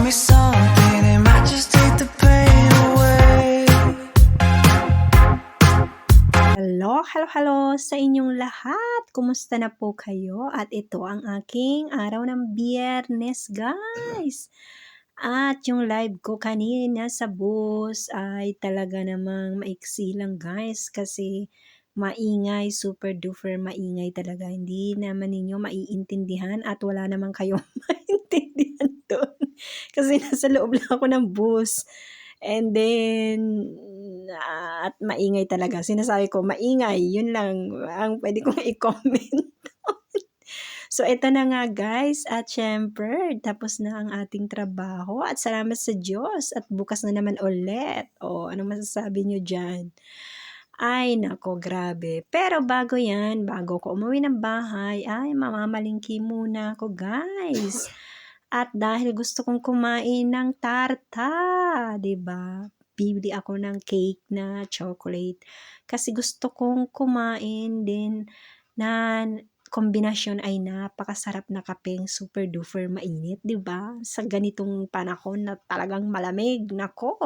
me something, it might just take the pain away. Hello sa inyong lahat. Kumusta na po kayo? At ito ang aking araw ng Biyernes, guys. At yung live ko kanina sa bus ay talaga namang maiksi lang, guys, kasi maingay, super duper maingay talaga. Hindi naman ninyo maiintindihan at wala naman kayong maintindihan doon. Kasi nasa loob lang ako ng bus. And then, at maingay talaga. Sinasabi ko, maingay. Yun lang ang pwede kong i-comment. So, ito na nga guys. At syempre, tapos na ang ating trabaho. At salamat sa Diyos. At bukas na naman ulit. O, anong masasabi nyo dyan? Ay, nako, grabe. Pero bago yan, bago ko umuwi ng bahay, ay, mamamalingki muna ako, guys. At dahil gusto kong kumain ng tarta, 'di ba? Bibili ako ng cake na chocolate kasi gusto kong kumain din na kombinasyon ay napakasarap na kapeng super duper mainit, 'di ba? Sa ganitong panahon na talagang malamig, nako,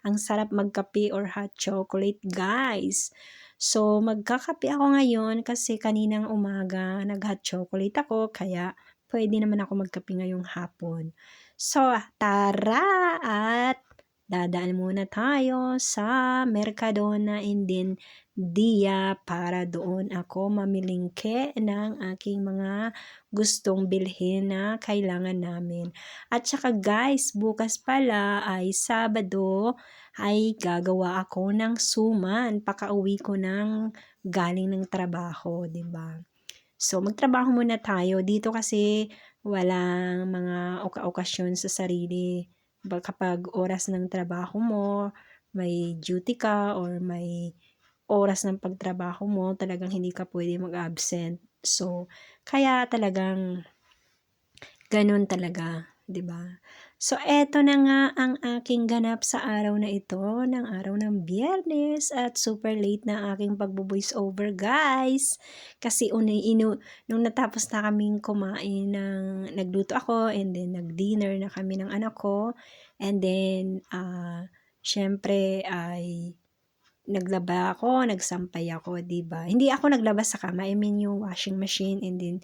ang sarap magkape or hot chocolate, guys. So, magkakape ako ngayon kasi kaninang umaga nag-hot chocolate ako kaya pwede naman ako magkape ngayong hapon. So, tara at dadaan muna tayo sa Mercadona and then Dia para doon ako mamilingke ng aking mga gustong bilhin na kailangan namin. At saka guys, bukas pala ay Sabado ay gagawa ako ng suman. Pakauwi ko ng galing ng trabaho, 'di ba? So, magtrabaho muna tayo. Dito kasi walang mga okasyon sa sarili. Kapag oras ng trabaho mo, may duty ka or may oras ng pagtrabaho mo, talagang hindi ka pwede mag-absent. So, kaya talagang ganun talaga, 'di ba? So, eto na nga ang aking ganap sa araw na ito, ng araw ng Biyernes at super late na aking pagbo-voice over, guys. Kasi nung natapos na kaming kumain nagluto ako and then nag-dinner na kami ng anak ko and then syempre ay naglaba ako, nagsampay ako, 'di ba? Hindi ako naglaba sa kama, I mean yung washing machine and then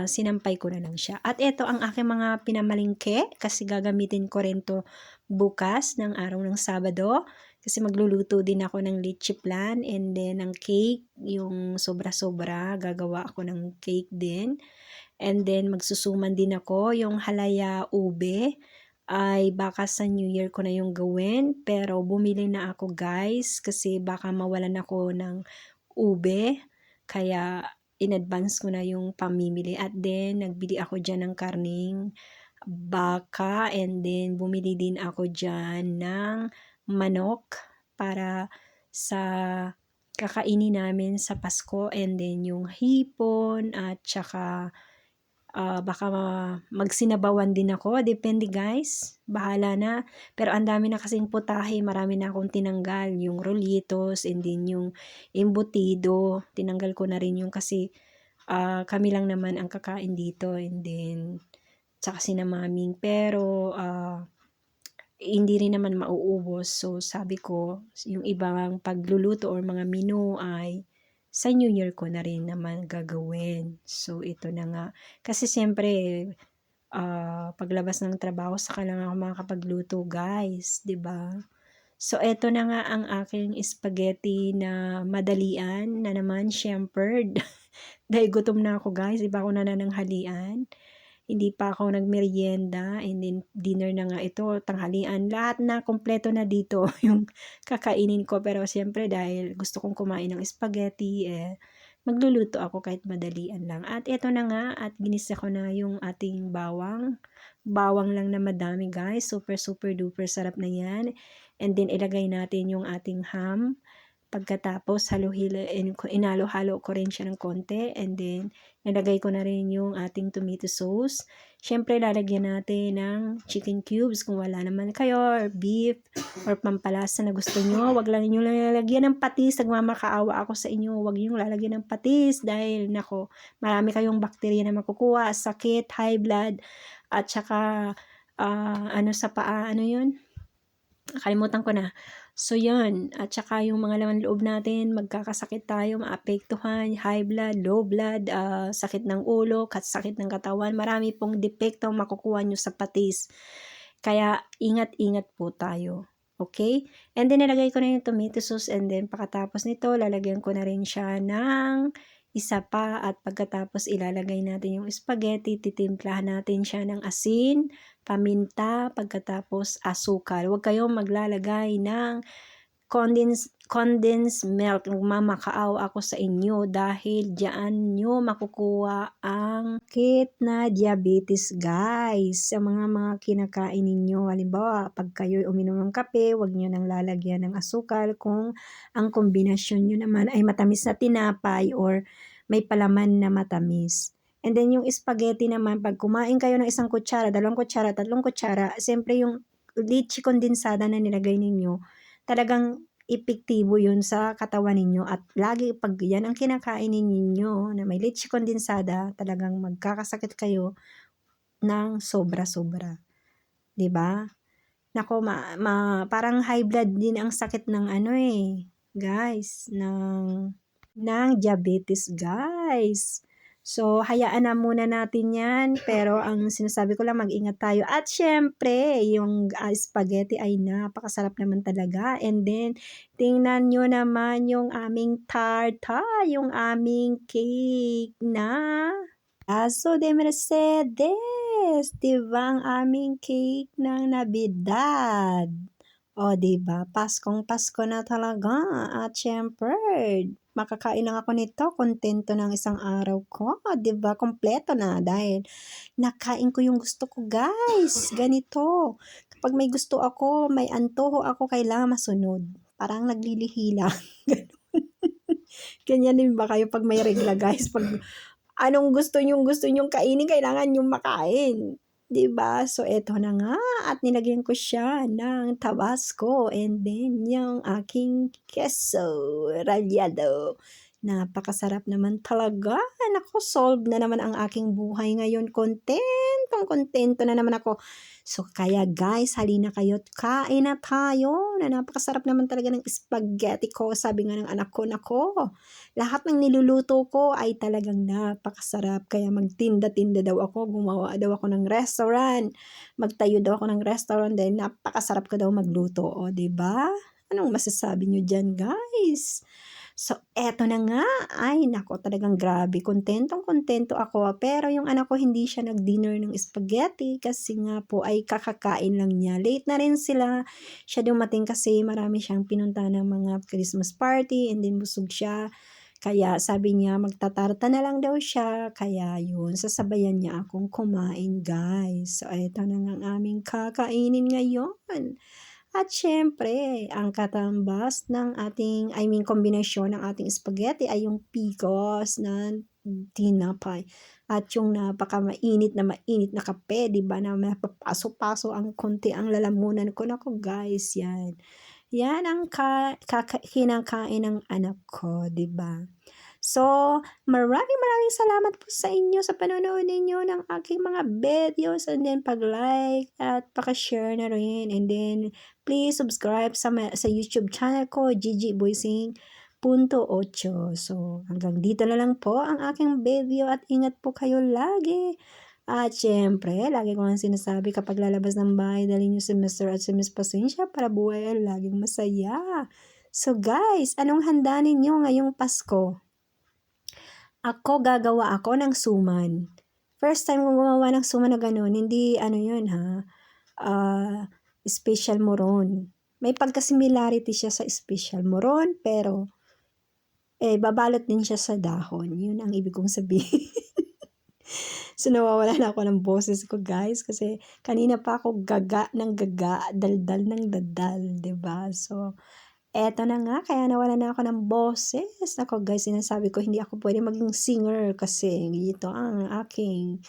sinampay ko na lang siya. At ito ang aking mga pinamalingke kasi gagamitin ko rin to bukas ng araw ng Sabado kasi magluluto din ako ng leche flan and then ng cake, yung sobra-sobra, gagawa ako ng cake din. And then magsusuman din ako, yung halaya ube ay baka sa New Year ko na yung gawin pero bumili na ako guys kasi baka mawalan ako ng ube kaya in advance ko na yung pamimili at then nagbili ako dyan ng karning baka and then bumili din ako dyan ng manok para sa kakainin namin sa Pasko and then yung hipon at saka baka magsinabawan din ako, depende guys, bahala na. Pero ang dami na kasing putahe, marami na akong tinanggal, yung rollitos and then yung embutido, tinanggal ko na rin yung kasi kami lang naman ang kakain dito and then tsaka sina maming, pero hindi rin naman mauubos. So sabi ko, yung ibang pagluluto or mga menu ay sa New Year ko na rin naman gagawin. So ito na nga. Kasi siyempre, paglabas ng trabaho, saka lang ako makakapagluto guys, 'di ba? So eto na nga ang aking spaghetti na madalian na naman, siyempre. Dahil gutom na ako guys, iba ako na nananghalian. Hindi pa ako nagmerienda and then dinner na nga ito, tanghalian. Lahat na kompleto na dito yung kakainin ko. Pero siyempre dahil gusto kong kumain ng spaghetti, magluluto ako kahit madalian lang. At ito na nga at ginisa ko na yung ating bawang. Bawang lang na madami guys. Super super duper sarap na yan. And then ilagay natin yung ating ham. Pagkatapos, inalo-halo ko rin siya ng konti and then nilagay ko na rin yung ating tomato sauce. Siyempre, lalagyan natin ng chicken cubes kung wala naman kayo or beef or pampalasa na gusto nyo. Wag lang nyo lalagyan ng patis. Nagmamakaawa ako sa inyo. Wag nyo lalagyan ng patis dahil nako, marami kayong bakterya na makukuha, sakit, high blood at saka ano sa paa, ano yun? Nakalimutan ko na. So, yun. At saka yung mga laman loob natin, magkakasakit tayo, maapektuhan, high blood, low blood, sakit ng ulo, sakit ng katawan. Marami pong depekto ang makukuha nyo sa patis. Kaya, ingat-ingat po tayo. Okay? And then, nilagay ko na yung tomato sauce and then, pagkatapos nito, lalagyan ko na rin siya ng isa pa at pagkatapos ilalagay natin yung spaghetti, titimplahan natin siya ng asin, paminta, pagkatapos asukal. Huwag kayong maglalagay ng condensed milk. Mamakaawa ako sa inyo dahil diyan nyo makukuha ang sakit na diabetes, guys. Sa mga kinakain ninyo. Halimbawa, pag kayo uminom ng kape, huwag nyo nang lalagyan ng asukal kung ang kombinasyon nyo naman ay matamis na tinapay or may palaman na matamis. And then yung spaghetti naman, pag kumain kayo ng isang kutsara, 2 kutsara, 3 kutsara, siyempre yung leche condensada na nilagay ninyo, talagang epektibo yun sa katawan ninyo at lagi pag yan ang kinakain ninyo na may leche condensada, talagang magkakasakit kayo ng sobra-sobra. 'Di ba? Nako, parang high blood din ang sakit ng guys, ng diabetes, guys. So, hayaan na muna natin yan. Pero, ang sinasabi ko lang, mag-ingat tayo. At, syempre, yung spaghetti ay napakasarap naman talaga. And then, tingnan nyo naman yung aming tarta, yung aming cake na Aso de Mercedes. Diba ang aming cake ng Nabidad? O, diba? Paskong Pasko na talaga. At syempre, makakain lang ako nito. Kontento ng isang araw ko. Diba? Kompleto na dahil nakain ko yung gusto ko, guys. Ganito. Kapag may gusto ako, may antoho ako, kailangan masunod. Parang naglilihi lang. Ganyan din ba kayo pag may regla, guys? Pag anong gusto nyong kainin, kailangan nyong makain. 'Di ba? So, eto na nga at nilagyan ko siya ng Tabasco and then yung aking queso rallado. Napakasarap naman talaga. Naku, solved na naman ang aking buhay ngayon. Kontento na naman ako. So, kaya guys, halina kayo't kain na tayo. Na napakasarap naman talaga ng spaghetti ko. Sabi nga ng anak ko, nako, lahat ng niluluto ko ay talagang napakasarap. Kaya magtinda-tinda daw ako. Gumawa daw ako ng restaurant. Magtayo daw ako ng restaurant. Dahil napakasarap ko daw magluto. O, diba? Anong masasabi nyo dyan, guys? So, eto na nga. Ay, nako, talagang grabe. Kontento ako. Pero yung anak ko, hindi siya nag-dinner ng spaghetti kasi nga po ay kakakain lang niya. Late na rin siya dumating kasi marami siyang pinunta ng mga Christmas party and then busog siya. Kaya sabi niya, magtatarta na lang daw siya. Kaya yun, sasabayan niya akong kumain, guys. So, eto na nga ang aming kakainin ngayon. At syempre, ang katambas ng kombinasyon ng ating spaghetti ay yung picos na tinapay. At yung mainit na kape, di ba, na mapapaso-paso ang konti ang lalamunan ko. Naku, guys, yan. Yan ang kinakain ng anak ko, di ba? So, maraming salamat po sa inyo sa panonood ninyo ng aking mga videos and then pag-like at paka-share na rin and then please subscribe sa YouTube channel ko, Gigi Boysing .8. So, hanggang dito na lang po ang aking video at ingat po kayo lagi. At syempre, lagi ko ang sinasabi kapag lalabas ng bahay, dalhin nyo si Mr. at si Miss Pasensya para buhay ay laging masaya. So guys, anong handa ninyo ngayong Pasko? Ako, gagawa ako ng suman. First time kong gumawa ng suman na ganun, hindi yun ha, special moron. May pagka-similarity siya sa special moron, pero babalot din siya sa dahon. Yun ang ibig kong sabihin. So, nawawala na ako ng boses ko, guys, kasi kanina pa ako gaga, daldal ng dadal, 'di ba? So, eto na nga, kaya nawala na ako ng boses. Ako, guys, sinasabi ko, hindi ako pwede maging singer kasi ito ang aking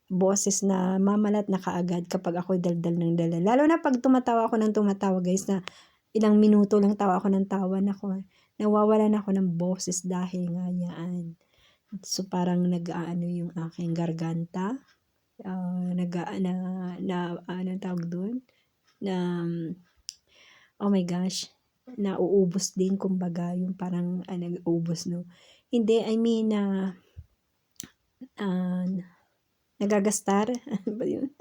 boses na mamalat na kaagad kapag ako daldal ng daldal. Lalo na pag tumatawa ako ng tumatawa, guys, na ilang minuto lang tawa ako ng tawa, nawawala na ako ng boses dahil nga yan. So, parang nag-aano yung aking garganta. anong tawag dun? Oh my gosh, nauubos din kumbaga yung parang nag-ubos, no? Hindi, I mean, ah, nagagastar. Ano ba yun?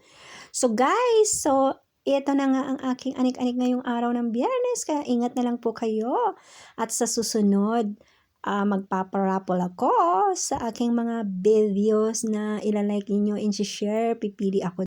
So guys, ito na nga ang aking anik-anik ngayong araw ng Biyernes, kaya ingat na lang po kayo. At sa susunod, magpaparapol ako sa aking mga videos na ilalike ninyo and share. Pipili ako